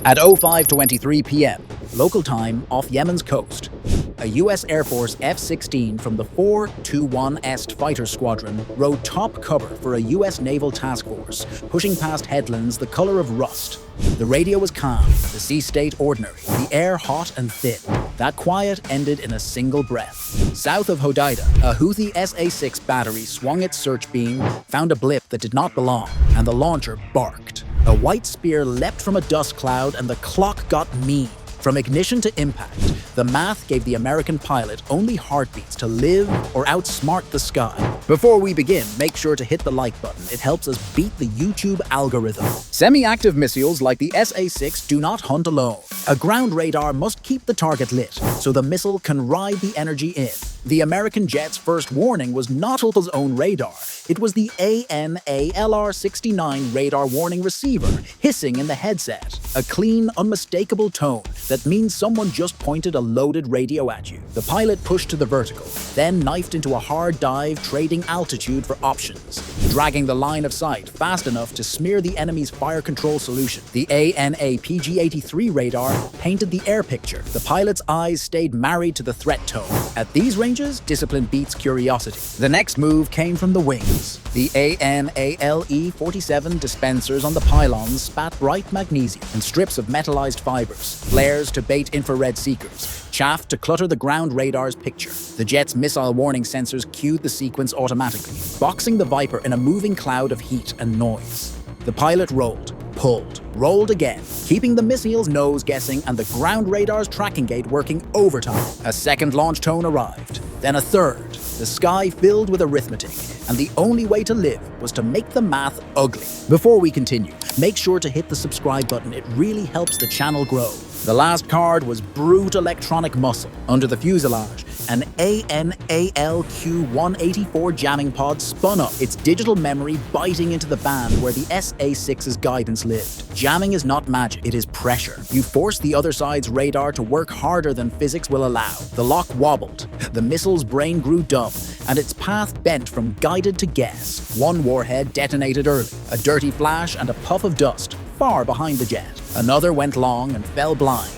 At 05:23 p.m. local time off Yemen's coast, a U.S. Air Force F-16 from the 421 Est Fighter Squadron rode top cover for a U.S. naval task force, pushing past headlands the color of rust. The radio was calm, the sea state ordinary, the air hot and thin. That quiet ended in a single breath. South of Hodeida, a Houthi SA-6 battery swung its search beam, found a blip that did not belong, and the launcher barked. A white spear leapt from a dust cloud and the clock got mean. From ignition to impact, the math gave the American pilot only heartbeats to live or outsmart the sky. Before we begin, make sure to hit the like button. It helps us beat the YouTube algorithm. Semi-active missiles like the SA-6 do not hunt alone. A ground radar must keep the target lit, so the missile can ride the energy in. The American jet's first warning was not Houthis' own radar. It was the ANALR-69 radar warning receiver hissing in the headset. A clean, unmistakable tone that means someone just pointed a loaded radio at you. The pilot pushed to the vertical, then knifed into a hard dive, trading altitude for options, dragging the line of sight fast enough to smear the enemy's fire control solution. The ANAPG-83 radar painted the air picture. The pilot's eyes stayed married to the threat tone. At these ranges, discipline beats curiosity. The next move came from the wings. The ANALE-47 dispensers on the pylons spat bright magnesium and strips of metallized fibers, flares to bait infrared seekers, chaff to clutter the ground radar's picture. The jet's missile warning sensors cued the sequence automatically, boxing the Viper in a moving cloud of heat and noise. The pilot rolled, pulled, rolled again, keeping the missile's nose guessing and the ground radar's tracking gate working overtime. A second launch tone arrived, then a third. The sky filled with arithmetic, and the only way to live was to make the math ugly. Before we continue, make sure to hit the subscribe button. It really helps the channel grow. The last card was brute electronic muscle. Under the fuselage, an ANALQ-184 jamming pod spun up, its digital memory biting into the band where the SA-6's guidance lived. Jamming is not magic, it is pressure. You force the other side's radar to work harder than physics will allow. The lock wobbled, the missile's brain grew dumb, and its path bent from guided to guess. One warhead detonated early, a dirty flash and a puff of dust, far behind the jet. Another went long and fell blind.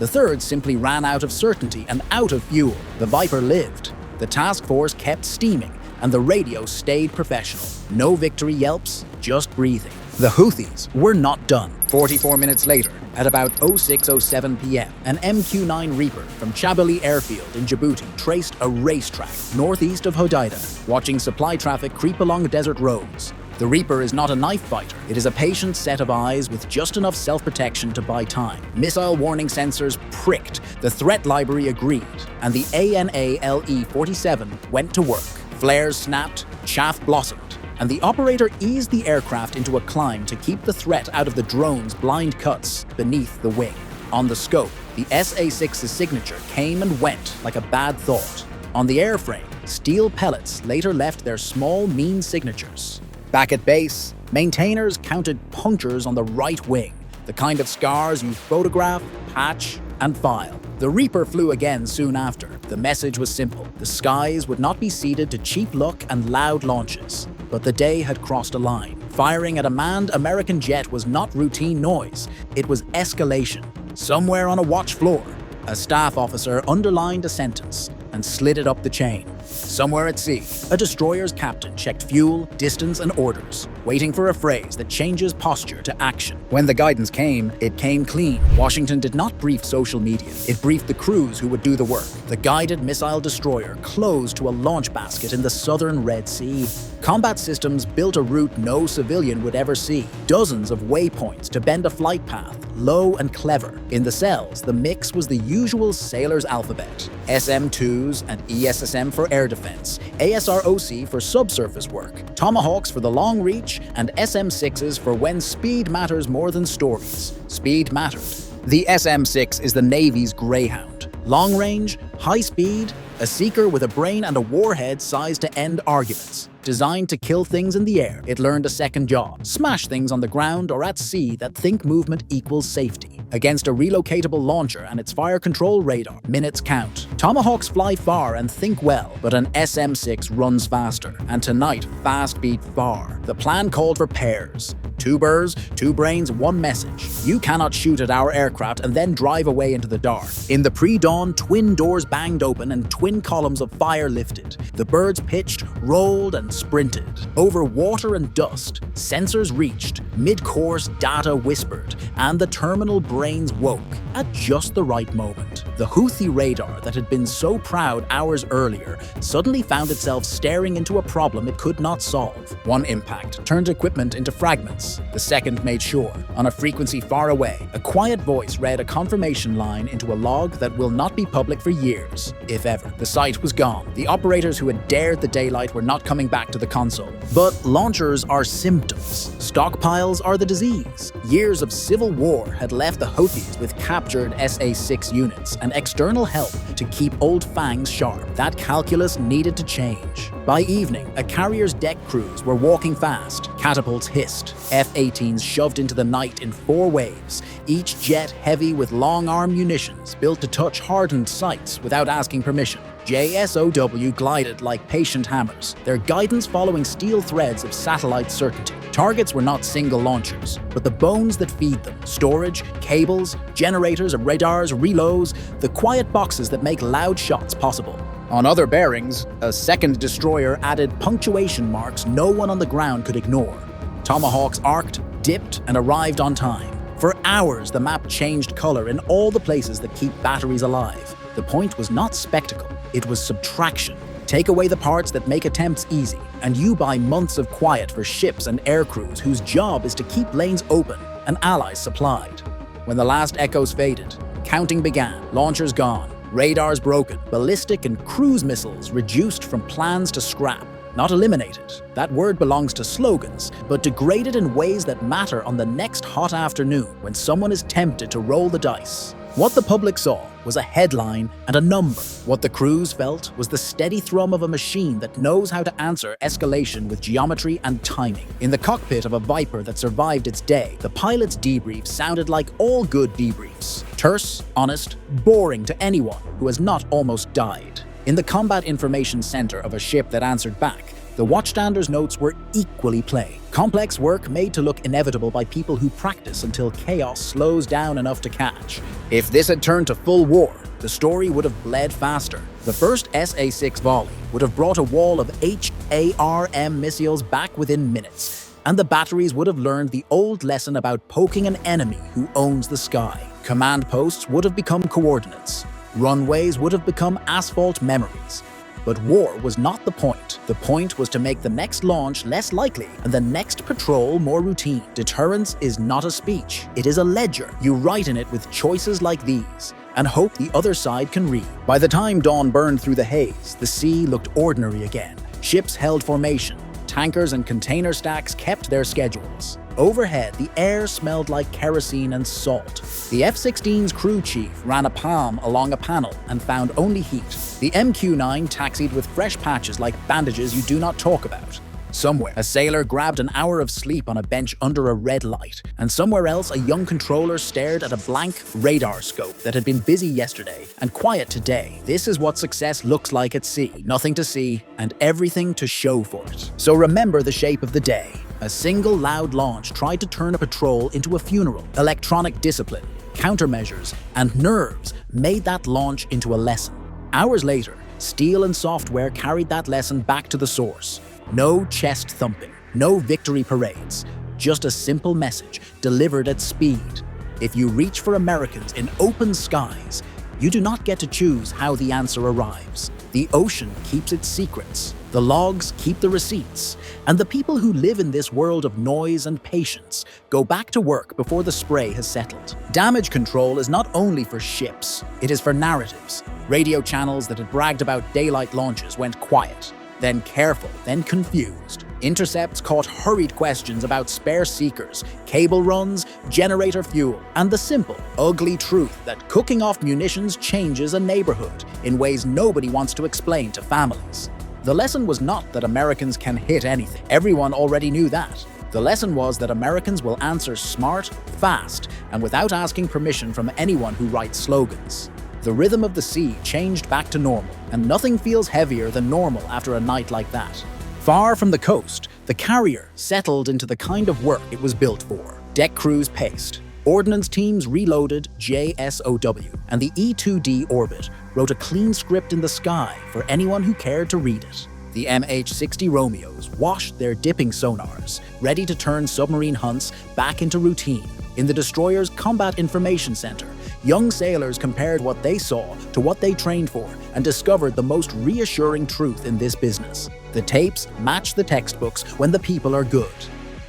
The third simply ran out of certainty and out of fuel. The Viper lived. The task force kept steaming, and the radio stayed professional. No victory yelps, just breathing. The Houthis were not done. 44 minutes later, at about 06:07 p.m., an MQ-9 Reaper from Chabali Airfield in Djibouti traced a racetrack northeast of Hodeida, watching supply traffic creep along desert roads. The Reaper is not a knife fighter. It is a patient set of eyes with just enough self-protection to buy time. Missile warning sensors pricked, the threat library agreed, and the ANALE-47 went to work. Flares snapped, chaff blossomed, and the operator eased the aircraft into a climb to keep the threat out of the drone's blind cuts beneath the wing. On the scope, the SA-6's signature came and went like a bad thought. On the airframe, steel pellets later left their small, mean signatures. Back at base, maintainers counted punctures on the right wing, the kind of scars you photograph, patch, and file. The Reaper flew again soon after. The message was simple. The skies would not be ceded to cheap luck and loud launches. But the day had crossed a line. Firing at a manned American jet was not routine noise. It was escalation. Somewhere on a watch floor, a staff officer underlined a sentence and slid it up the chain. Somewhere at sea, a destroyer's captain checked fuel, distance, and orders, waiting for a phrase that changes posture to action. When the guidance came, it came clean. Washington did not brief social media. It briefed the crews who would do the work. The guided missile destroyer closed to a launch basket in the southern Red Sea. Combat systems built a route no civilian would ever see. Dozens of waypoints to bend a flight path, low and clever. In the cells, the mix was the usual sailor's alphabet. SM-2s and ESSM for air defense, ASROC for subsurface work, Tomahawks for the long reach, and SM-6s for when speed matters more than stories. Speed mattered. The SM-6 is the Navy's Greyhound. Long range, high speed, a seeker with a brain and a warhead sized to end arguments. Designed to kill things in the air, it learned a second job: smash things on the ground or at sea that think movement equals safety. Against a relocatable launcher and its fire control radar, minutes count. Tomahawks fly far and think well, but an SM-6 runs faster. And tonight, fast beat far. The plan called for pairs. 2 birds, 2 brains, 1 message. You cannot shoot at our aircraft and then drive away into the dark. In the pre-dawn, twin doors banged open and twin columns of fire lifted. The birds pitched, rolled, and sprinted. Over water and dust, sensors reached, mid-course data whispered, and the terminal brains woke at just the right moment. The Houthi radar that had been so proud hours earlier suddenly found itself staring into a problem it could not solve. One impact turned equipment into fragments. The second made sure, on a frequency far away, a quiet voice read a confirmation line into a log that will not be public for years, if ever. The site was gone. The operators who had dared the daylight were not coming back to the console. But launchers are symptoms. Stockpiles are the disease. Years of civil war had left the Houthis with captured SA-6 units and external help to keep old fangs sharp. That calculus needed to change. By evening, a carrier's deck crews were walking fast. Catapults hissed. F-18s shoved into the night in 4 waves, each jet heavy with long-arm munitions built to touch hardened sites without asking permission. JSOW glided like patient hammers, their guidance following steel threads of satellite certainty. Targets were not single launchers, but the bones that feed them: storage, cables, generators, radars, reloads, the quiet boxes that make loud shots possible. On other bearings, a second destroyer added punctuation marks no one on the ground could ignore. Tomahawks arced, dipped, and arrived on time. For hours, the map changed color in all the places that keep batteries alive. The point was not spectacle, it was subtraction. Take away the parts that make attempts easy, and you buy months of quiet for ships and air crews whose job is to keep lanes open and allies supplied. When the last echoes faded, counting began, launchers gone, radars broken, ballistic and cruise missiles reduced from plans to scrap. Not eliminated, that word belongs to slogans, but degraded in ways that matter on the next hot afternoon when someone is tempted to roll the dice. What the public saw was a headline and a number. What the crews felt was the steady thrum of a machine that knows how to answer escalation with geometry and timing. In the cockpit of a Viper that survived its day, the pilot's debrief sounded like all good debriefs. Terse, honest, boring to anyone who has not almost died. In the combat information center of a ship that answered back, the watchstander's notes were equally plain. Complex work made to look inevitable by people who practice until chaos slows down enough to catch. If this had turned to full war, the story would have bled faster. The first SA-6 volley would have brought a wall of HARM missiles back within minutes, and the batteries would have learned the old lesson about poking an enemy who owns the sky. Command posts would have become coordinates. Runways would have become asphalt memories. But war was not the point. The point was to make the next launch less likely and the next patrol more routine. Deterrence is not a speech, it is a ledger. You write in it with choices like these and hope the other side can read. By the time dawn burned through the haze, the sea looked ordinary again. Ships held formation. Tankers and container stacks kept their schedules. Overhead, the air smelled like kerosene and salt. The F-16's crew chief ran a palm along a panel and found only heat. The MQ-9 taxied with fresh patches like bandages you do not talk about. Somewhere, a sailor grabbed an hour of sleep on a bench under a red light, and somewhere else a young controller stared at a blank radar scope that had been busy yesterday and quiet today. This is what success looks like at sea. Nothing to see and everything to show for it. So remember the shape of the day. A single loud launch tried to turn a patrol into a funeral. Electronic discipline, countermeasures, and nerves made that launch into a lesson. Hours later, steel and software carried that lesson back to the source. No chest thumping, no victory parades, just a simple message delivered at speed. If you reach for Americans in open skies, you do not get to choose how the answer arrives. The ocean keeps its secrets, the logs keep the receipts, and the people who live in this world of noise and patience go back to work before the spray has settled. Damage control is not only for ships, it is for narratives. Radio channels that had bragged about daylight launches went quiet. Then careful, then confused. Intercepts caught hurried questions about spare seekers, cable runs, generator fuel, and the simple, ugly truth that cooking off munitions changes a neighborhood in ways nobody wants to explain to families. The lesson was not that Americans can hit anything. Everyone already knew that. The lesson was that Americans will answer smart, fast, and without asking permission from anyone who writes slogans. The rhythm of the sea changed back to normal, and nothing feels heavier than normal after a night like that. Far from the coast, the carrier settled into the kind of work it was built for. Deck crews paced. Ordnance teams reloaded JSOW, and the E-2D Orbit wrote a clean script in the sky for anyone who cared to read it. The MH-60 Romeos washed their dipping sonars, ready to turn submarine hunts back into routine. In the destroyer's Combat Information Center, young sailors compared what they saw to what they trained for and discovered the most reassuring truth in this business. The tapes match the textbooks when the people are good.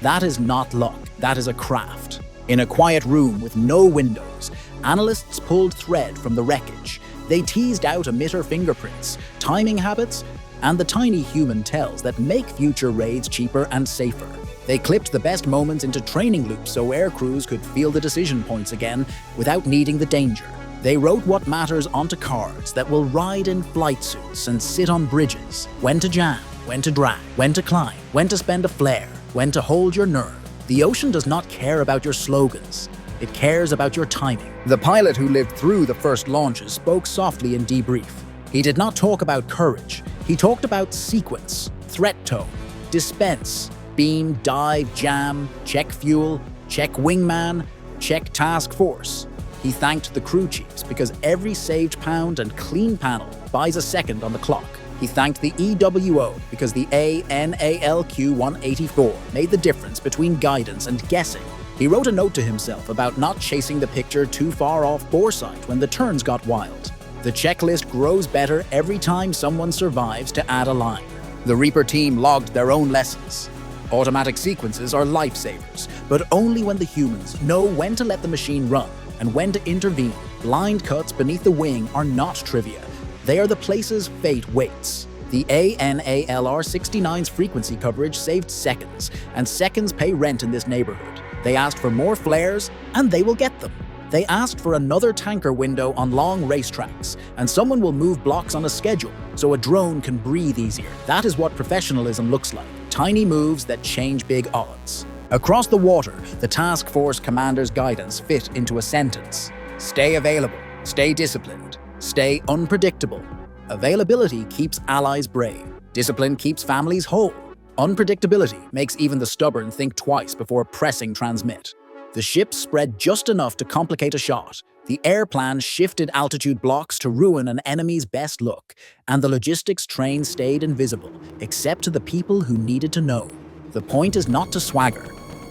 That is not luck, that is a craft. In a quiet room with no windows, analysts pulled thread from the wreckage. They teased out emitter fingerprints, timing habits, and the tiny human tells that make future raids cheaper and safer. They clipped the best moments into training loops so air crews could feel the decision points again without needing the danger. They wrote what matters onto cards that will ride in flight suits and sit on bridges. When to jam, when to drag, when to climb, when to spend a flare, when to hold your nerve. The ocean does not care about your slogans. It cares about your timing. The pilot who lived through the first launches spoke softly in debrief. He did not talk about courage. He talked about sequence, threat tone, dispense, beam, dive, jam, check fuel, check wingman, check task force. He thanked the crew chiefs because every saved pound and clean panel buys a second on the clock. He thanked the EWO because the ANALQ-184 made the difference between guidance and guessing. He wrote a note to himself about not chasing the picture too far off boresight when the turns got wild. The checklist grows better every time someone survives to add a line. The Reaper team logged their own lessons. Automatic sequences are lifesavers, but only when the humans know when to let the machine run and when to intervene. Blind cuts beneath the wing are not trivia. They are the places fate waits. The ANALR-69's frequency coverage saved seconds, and seconds pay rent in this neighborhood. They asked for more flares, and they will get them. They asked for another tanker window on long racetracks, and someone will move blocks on a schedule so a drone can breathe easier. That is what professionalism looks like. Tiny moves that change big odds. Across the water, the task force commander's guidance fit into a sentence. Stay available, stay disciplined, stay unpredictable. Availability keeps allies brave. Discipline keeps families whole. Unpredictability makes even the stubborn think twice before pressing transmit. The ship spread just enough to complicate a shot. The air plan shifted altitude blocks to ruin an enemy's best look, and the logistics train stayed invisible, except to the people who needed to know. The point is not to swagger.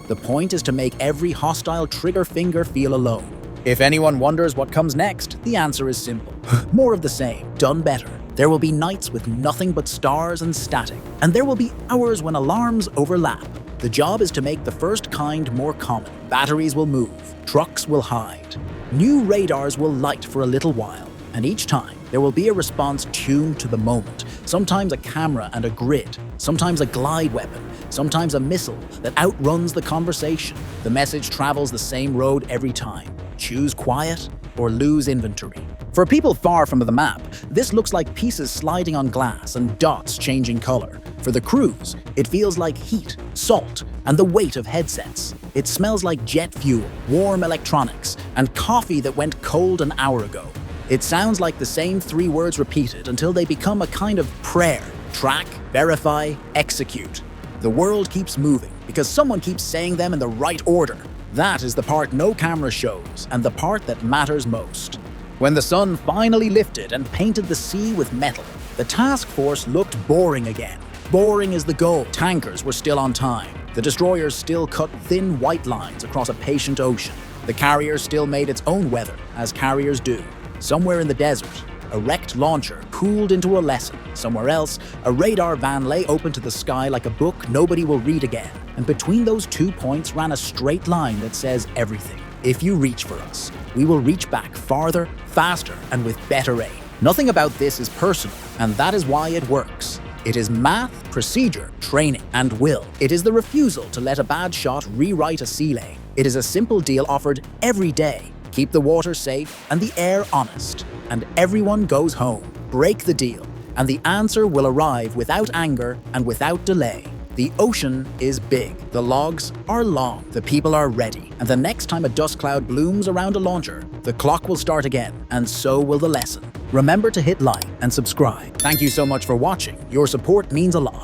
The point is to make every hostile trigger finger feel alone. If anyone wonders what comes next, the answer is simple. More of the same, done better. There will be nights with nothing but stars and static, and there will be hours when alarms overlap. The job is to make the first kind more common. Batteries will move, trucks will hide. New radars will light for a little while, and each time there will be a response tuned to the moment. Sometimes a camera and a grid, sometimes a glide weapon, sometimes a missile that outruns the conversation. The message travels the same road every time. Choose quiet or lose inventory. For people far from the map, this looks like pieces sliding on glass and dots changing color. For the crews, it feels like heat, salt, and the weight of headsets. It smells like jet fuel, warm electronics, and coffee that went cold an hour ago. It sounds like the same 3 words repeated until they become a kind of prayer. Track, verify, execute. The world keeps moving because someone keeps saying them in the right order. That is the part no camera shows, and the part that matters most. When the sun finally lifted and painted the sea with metal, the task force looked boring again. Boring is the goal. Tankers were still on time. The destroyers still cut thin white lines across a patient ocean. The carrier still made its own weather, as carriers do. Somewhere in the desert, a wrecked launcher cooled into a lesson. Somewhere else, a radar van lay open to the sky like a book nobody will read again. And between those 2 points ran a straight line that says everything. If you reach for us, we will reach back farther, faster, and with better aim. Nothing about this is personal, and that is why it works. It is math, procedure, training, and will. It is the refusal to let a bad shot rewrite a sea lane. It is a simple deal offered every day. Keep the water safe and the air honest, and everyone goes home. Break the deal, And the answer will arrive without anger and without delay. The ocean is big, the logs are long, the people are ready, and the next time a dust cloud blooms around a launcher, the clock will start again, and so will the lesson. Remember to hit like and subscribe. Thank you so much for watching. Your support means a lot.